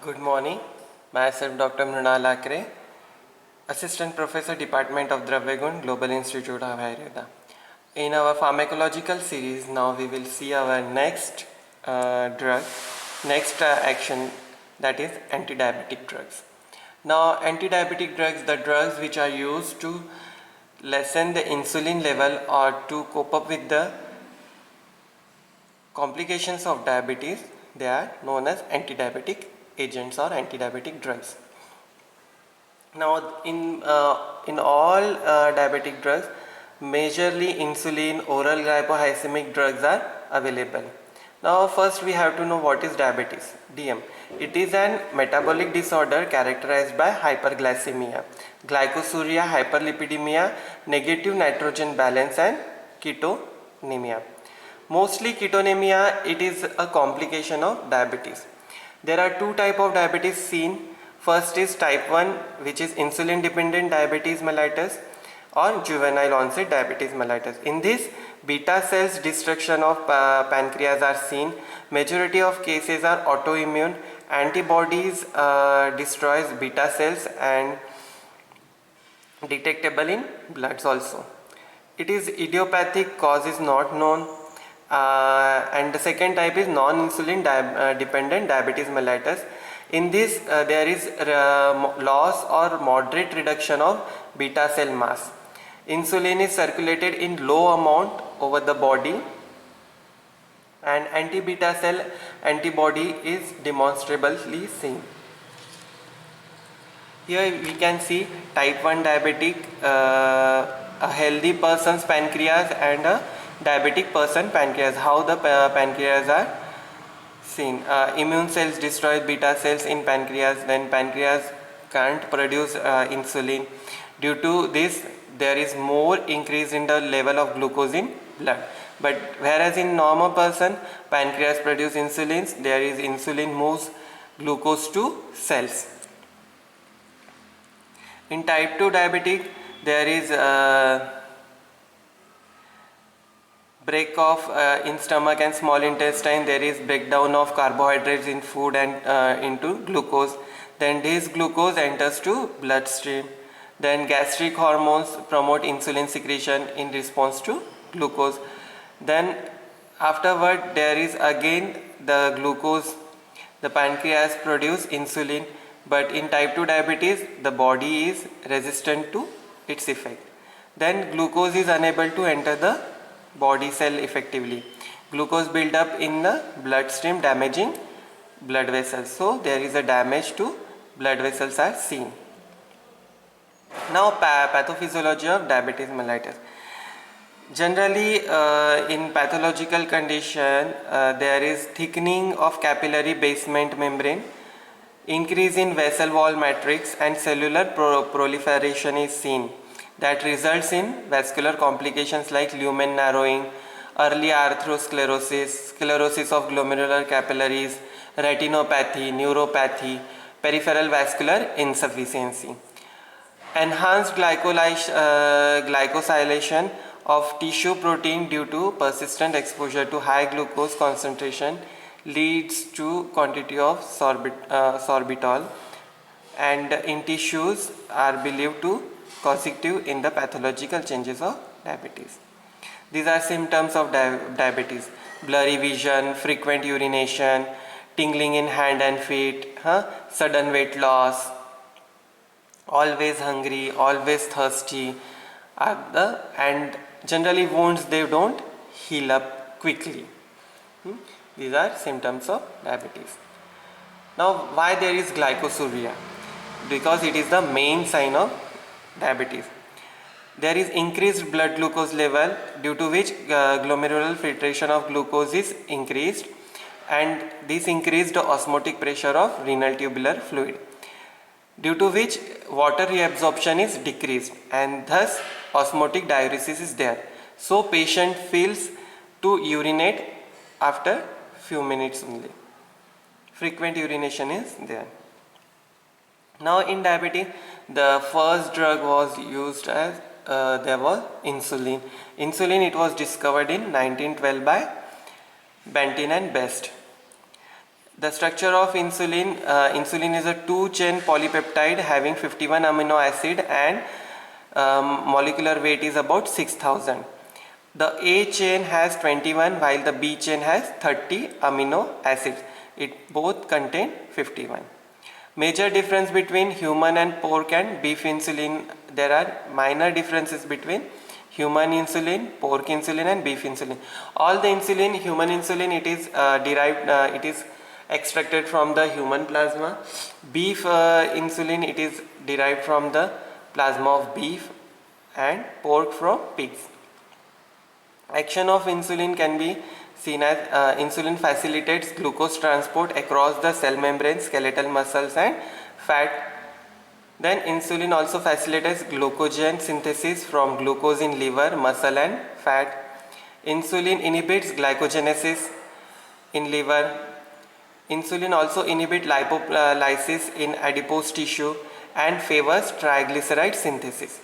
Good morning. Myself Dr. Mrunal Akre, Assistant Professor, Department of Dravyagun, Global Institute of Ayurveda. In our pharmacological series, now we will see our next action, that is anti-diabetic drugs. Now, anti-diabetic drugs, the drugs which are used to lessen the insulin level or to cope up with the complications of diabetes, they are known as anti-diabetic agents or anti-diabetic drugs. Now, in all diabetic drugs, majorly insulin, oral glycohymic drugs are available. Now, first we have to know what is diabetes, DM. It is an metabolic disorder characterized by hyperglycemia, glycosuria, hyperlipidemia, negative nitrogen balance, and ketonemia. Mostly ketonemia, it is a complication of diabetes. There are two types of diabetes seen. First is type 1, which is insulin dependent diabetes mellitus, or juvenile onset diabetes mellitus. In this, beta cells destruction of pancreas are seen. Majority of cases are autoimmune. Antibodies destroys beta cells and detectable in bloods also. It is idiopathic, cause is not known. And the second type is non-insulin dependent diabetes mellitus. In this, there is loss or moderate reduction of beta cell mass. Insulin is circulated in low amount over the body, and anti-beta cell antibody is demonstrably seen. Here we can see type 1 diabetic, a healthy person's pancreas and a diabetic person pancreas. How the pancreas are seen. Immune cells destroy beta cells in pancreas, then pancreas can't produce insulin. Due to this, there is more increase in the level of glucose in blood. But whereas in normal person, pancreas produce insulin, there is insulin moves glucose to cells. In type 2 diabetic, there is break off in stomach and small intestine. There is breakdown of carbohydrates in food and into glucose. Then this glucose enters to bloodstream. Then gastric hormones promote insulin secretion in response to glucose. Then afterward, there is again the glucose. The pancreas produce insulin, but in type 2 diabetes, the body is resistant to its effect. Then glucose is unable to enter the body cell effectively. Glucose build up in the bloodstream, damaging blood vessels. So there is a damage to blood vessels are seen. Now pathophysiology of diabetes mellitus. Generally in pathological condition, there is thickening of capillary basement membrane, increase in vessel wall matrix, and cellular proliferation is seen. That results in vascular complications like lumen narrowing, early atherosclerosis, sclerosis of glomerular capillaries, retinopathy, neuropathy, peripheral vascular insufficiency. Enhanced glycosylation of tissue protein due to persistent exposure to high glucose concentration leads to quantity of sorbitol, and in tissues are believed to causative in the pathological changes of diabetes. These are symptoms of diabetes: blurry vision, frequent urination, tingling in hand and feet, sudden weight loss, always hungry, always thirsty, and generally wounds, they don't heal up quickly. These are symptoms of diabetes. Now, why there is glycosuria? Because it is the main sign of diabetes. There is increased blood glucose level, due to which glomerular filtration of glucose is increased, and this increased osmotic pressure of renal tubular fluid, due to which water reabsorption is decreased, and thus osmotic diuresis is there. So patient feels to urinate after few minutes only. Frequent urination is there. Now in diabetes, the first drug was used as there was insulin. Insulin, it was discovered in 1912 by Banting and Best. The structure of insulin, insulin is a 2-chain polypeptide having 51 amino acid and molecular weight is about 6000. The A chain has 21 while the B chain has 30 amino acids. It both contain 51. Major difference between human and pork and beef insulin. There are minor differences between human insulin, pork insulin and beef insulin. All the insulin, human insulin, it is derived, it is extracted from the human plasma. Beef insulin, it is derived from the plasma of beef, and pork from pigs. Action of insulin can be seen as insulin facilitates glucose transport across the cell membrane, skeletal muscles and fat. Then insulin also facilitates glucogen synthesis from glucose in liver, muscle and fat. Insulin inhibits glycogenesis in liver. Insulin also inhibits lipolysis in adipose tissue and favors triglyceride synthesis.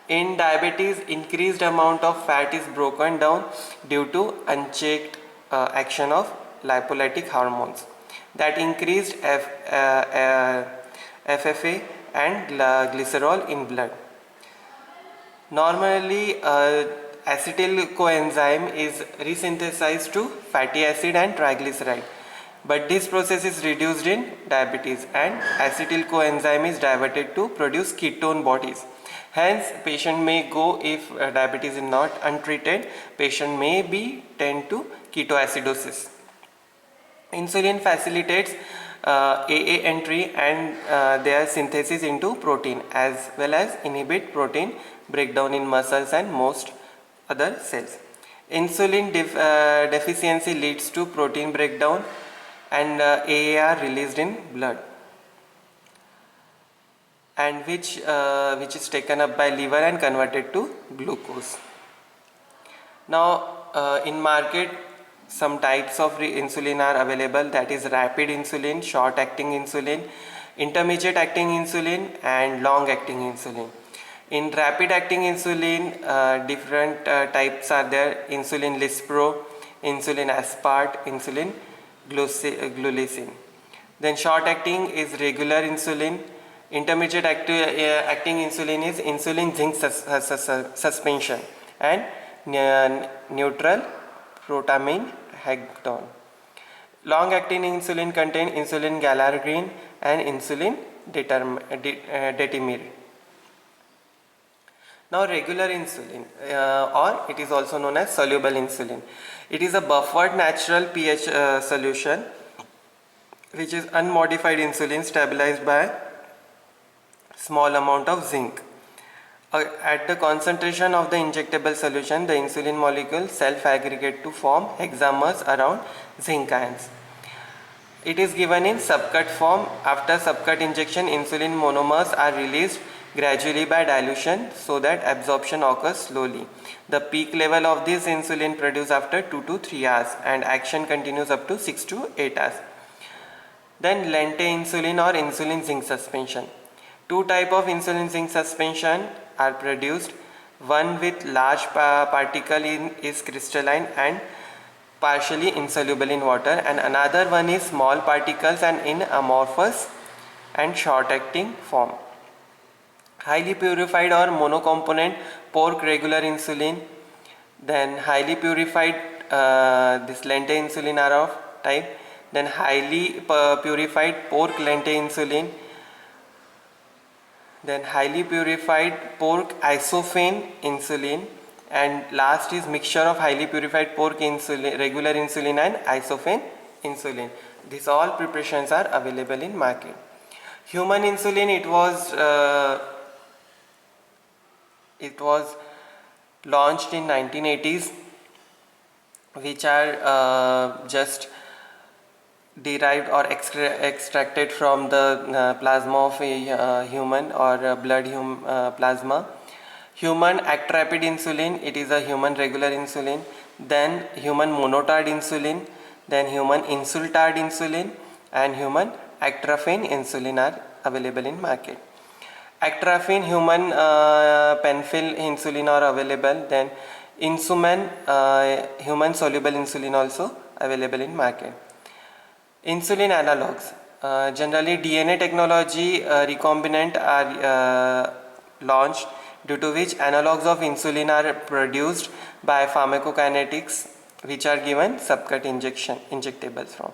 In diabetes, increased amount of fat is broken down due to unchecked action of lipolytic hormones that increased FFA and glycerol in blood. Normally, acetyl coenzyme is resynthesized to fatty acid and triglyceride, but this process is reduced in diabetes and acetyl coenzyme is diverted to produce ketone bodies. Hence, patient may go, if diabetes is not untreated, patient may be tend to ketoacidosis. Insulin facilitates AA entry and their synthesis into protein, as well as inhibit protein breakdown in muscles and most other cells. Insulin deficiency leads to protein breakdown and AAR released in blood, and which is taken up by liver and converted to glucose. Now in market, some types of insulin are available, that is rapid insulin, short acting insulin, intermediate acting insulin and long acting insulin. In rapid acting insulin, different types are there: insulin lispro, insulin aspart, insulin glulicin. Then short acting is regular insulin. Intermediate acting insulin is insulin zinc suspension and neutral protamine hagedon. Long acting insulin contain insulin galargreen and insulin detemir. Now regular insulin, or it is also known as soluble insulin. It is a buffered natural pH solution which is unmodified insulin stabilized by small amount of zinc. At the concentration of the injectable solution, the insulin molecule self-aggregate to form hexamers around zinc ions. It is given in subcut form. After subcut injection, insulin monomers are released gradually by dilution so that absorption occurs slowly. The peak level of this insulin produced after 2 to 3 hours and action continues up to 6 to 8 hours. Then lente insulin or insulin zinc suspension. Two types of insulin zinc suspension are produced. One with large particle is crystalline and partially insoluble in water, and another one is small particles and in amorphous and short acting form. Highly purified or monocomponent pork regular insulin, then highly purified this lente insulin are of type, then highly purified pork lente insulin, then highly purified pork isophane insulin, and last is mixture of highly purified pork insulin, regular insulin and isophane insulin. These all preparations are available in market. Human insulin, it was launched in 1980s, which are just derived or extracted from the plasma of a human or blood plasma. Human act-rapid insulin, it is a human regular insulin, then human monotard insulin, then human insultard insulin, and human actrafane insulin are available in market. Actrafane, human penfil insulin are available, then Insuman, human soluble insulin also available in market. Insulin analogs. Generally, DNA technology recombinant are launched, due to which analogs of insulin are produced by pharmacokinetics, which are given subcut injectables from.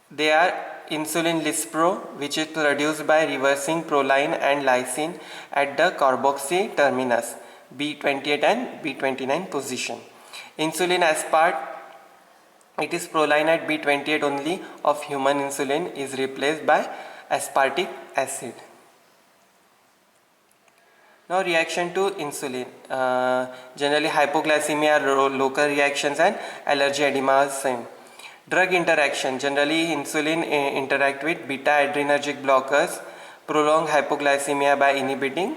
They are insulin Lispro, which is produced by reversing proline and lysine at the carboxy terminus B28 and B29 position. Insulin aspart, it is proline at B28 only of human insulin is replaced by aspartic acid. Now reaction to insulin. Generally hypoglycemia, local reactions and allergy edema is same. Drug interaction. Generally insulin interact with beta adrenergic blockers, prolong hypoglycemia by inhibiting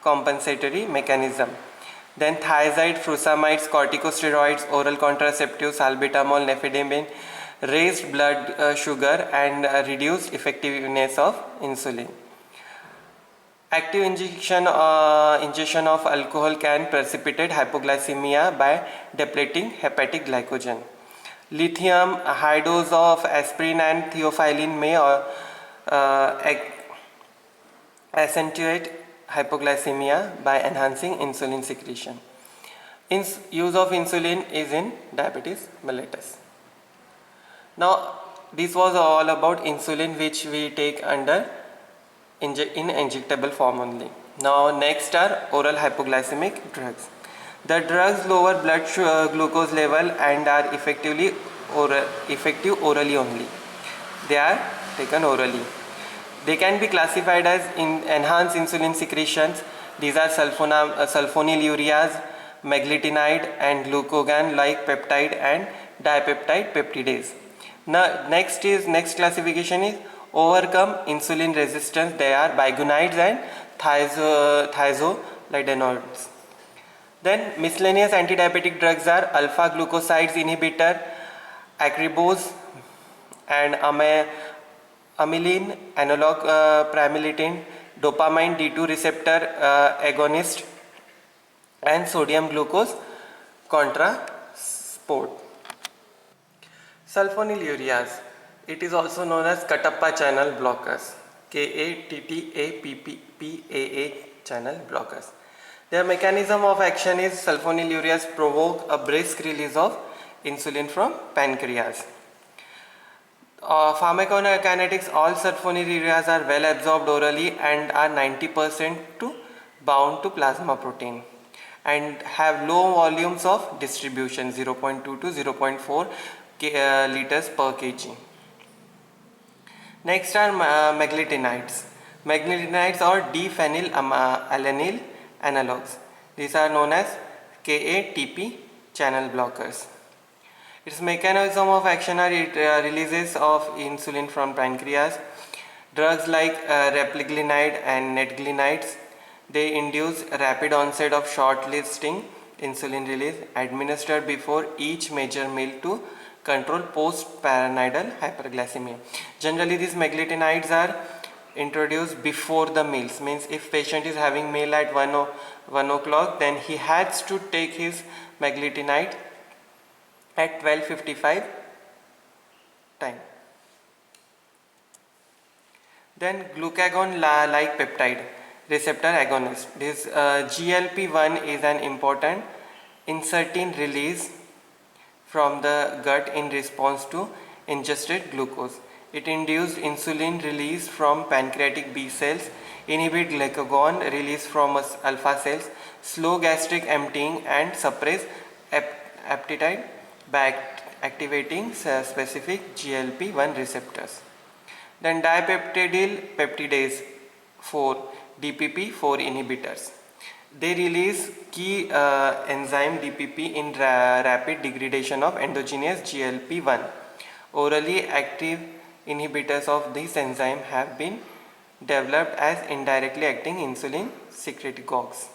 compensatory mechanism. Then thiazide, frusamides, corticosteroids, oral contraceptives, salbutamol, nifedipine, raised blood sugar and reduced effectiveness of insulin. Active injection of alcohol can precipitate hypoglycemia by depleting hepatic glycogen. Lithium, high dose of aspirin and theophylline may accentuate hypoglycemia by enhancing insulin secretion. Use of insulin is in diabetes mellitus. Now, this was all about insulin, which we take under in injectable form only. Now next are oral hypoglycemic drugs. The drugs lower blood glucose level and are effective orally only. They are taken orally. They can be classified as enhanced insulin secretions. These are sulfonylureas, meglitinide and glucagon like peptide and dipeptide peptidase. Now next classification is overcome insulin resistance. They are bigonides and thiazolidinoids. Then miscellaneous antidiabetic drugs are alpha glucosides inhibitor, acribose and amylin analog, pramlitein, dopamine D2 receptor agonist and sodium glucose contrasport. Sulfonylureas, it is also known as Katappa channel blockers, KATTAPPPAA channel blockers. Their mechanism of action is sulfonylureas provoke a brisk release of insulin from pancreas. Pharmacokinetics, all sulfonylureas are well absorbed orally and are 90% bound to plasma protein and have low volumes of distribution, 0.2 to 0.4 liters per kg. Next are meglitinides. Meglitinides are D-phenylalanine analogs. These are known as KATP channel blockers. Its mechanism of action are releases of insulin from pancreas. Drugs like repliglinide and netglinides, they induce rapid onset of short-lasting insulin release administered before each major meal to control post-prandial hyperglycemia. Generally, these meglitinides are introduced before the meals. Means if patient is having meal at 1 o'clock, then he has to take his meglitinide at 12:55 time. Then glucagon like peptide receptor agonist. This GLP-1 is an important insulin release from the gut in response to ingested glucose. It induced insulin release from pancreatic B cells, inhibit glucagon release from alpha cells, slow gastric emptying and suppress appetite by activating specific GLP-1 receptors. Then dipeptidyl peptidase 4 DPP4 inhibitors. They release key enzyme DPP in rapid degradation of endogenous GLP-1. Orally active inhibitors of this enzyme have been developed as indirectly acting insulin secretagogues.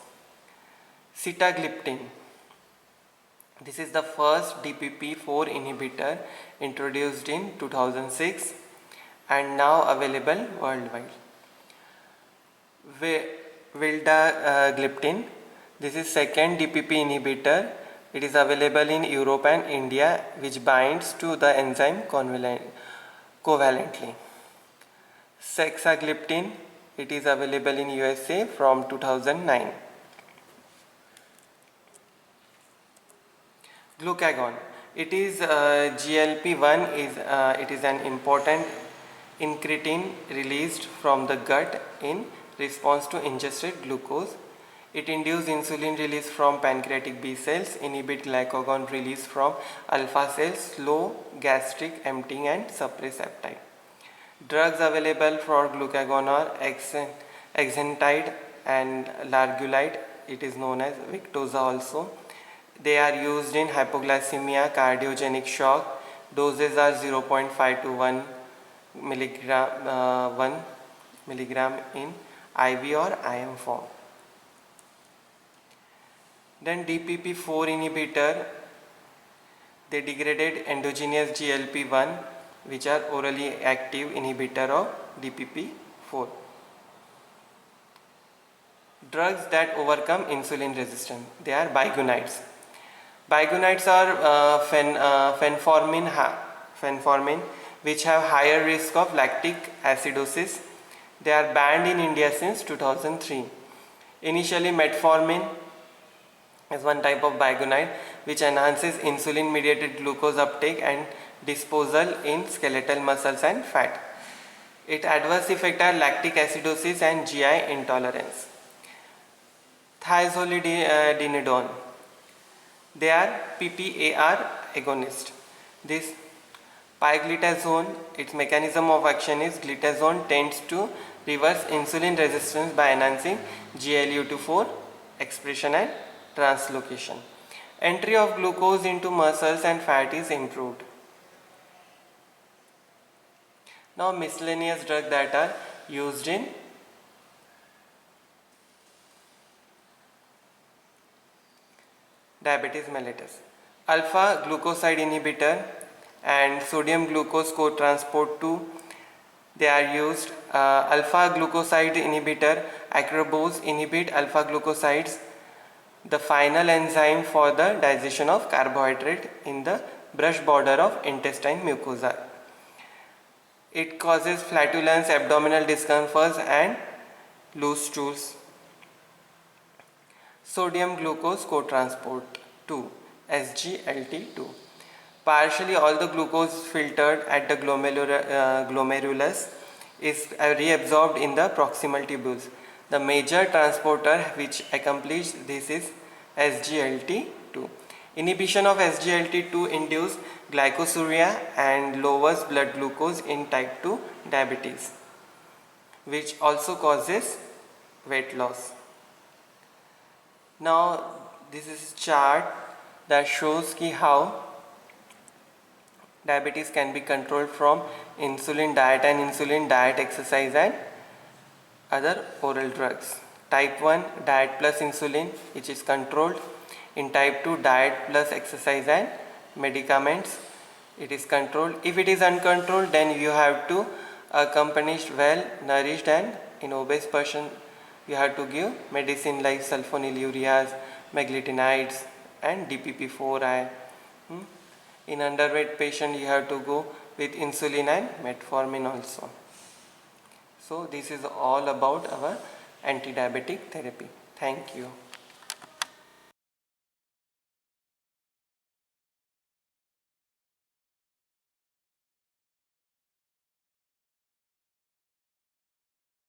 Sitagliptin. This is the first DPP4 inhibitor introduced in 2006 and now available worldwide. Vildagliptin. This is second DPP inhibitor It is available in Europe and India, which binds to the enzyme covalently. Saxagliptin, it is available in USA from 2009. Glucagon, it is GLP-1 is it is an important incretin released from the gut in response to ingested glucose. It induces insulin release from pancreatic B cells, inhibit glucagon release from alpha cells, slow gastric emptying and suppress appetite. Drugs available for glucagon are exenatide and largulide. It is known as Victoza also. They are used in hypoglycemia, cardiogenic shock. Doses are 0.5 to 1 milligram in IV or IM form. Then DPP-4 inhibitor, they degraded endogenous GLP-1, which are orally active inhibitor of DPP-4. Drugs that overcome insulin resistance, they are bigonides. Bigonides are fenformin, which have higher risk of lactic acidosis. They are banned in India since 2003. Initially, metformin is one type of bigonide which enhances insulin mediated glucose uptake and disposal in skeletal muscles and fat. Its adverse effects are lactic acidosis and GI intolerance. Thiazolidinedone, they are PPAR agonist. This pioglitazone, its mechanism of action is glitazone tends to reverse insulin resistance by enhancing GLUT4 expression and translocation. Entry of glucose into muscles and fat is improved. Now miscellaneous drugs that are used in diabetes mellitus. Alpha glucoside inhibitor and sodium glucose cotransport 2, they are used. Alpha glucoside inhibitor acrobose inhibit alpha glucosides, the final enzyme for the digestion of carbohydrate in the brush border of intestine mucosa. It causes flatulence, abdominal discomforts and loose stools. Sodium glucose cotransport 2, SGLT2. Partially all the glucose filtered at the glomerulus is reabsorbed in the proximal tubules. The major transporter which accomplishes this is SGLT2. Inhibition of SGLT2 induces glycosuria and lowers blood glucose in type 2 diabetes, which also causes weight loss. Now this is chart that shows how diabetes can be controlled from insulin diet exercise and other oral drugs. Type 1 diet plus insulin, which is controlled. In type 2 diet plus exercise and medicaments, it is controlled. If it is uncontrolled, then you have to accompanied well nourished, and in obese person you have to give medicine like sulfonylureas, meglitinides and DPP-4I. In underweight patient you have to go with insulin and metformin also. So this is all about our anti-diabetic therapy. Thank you.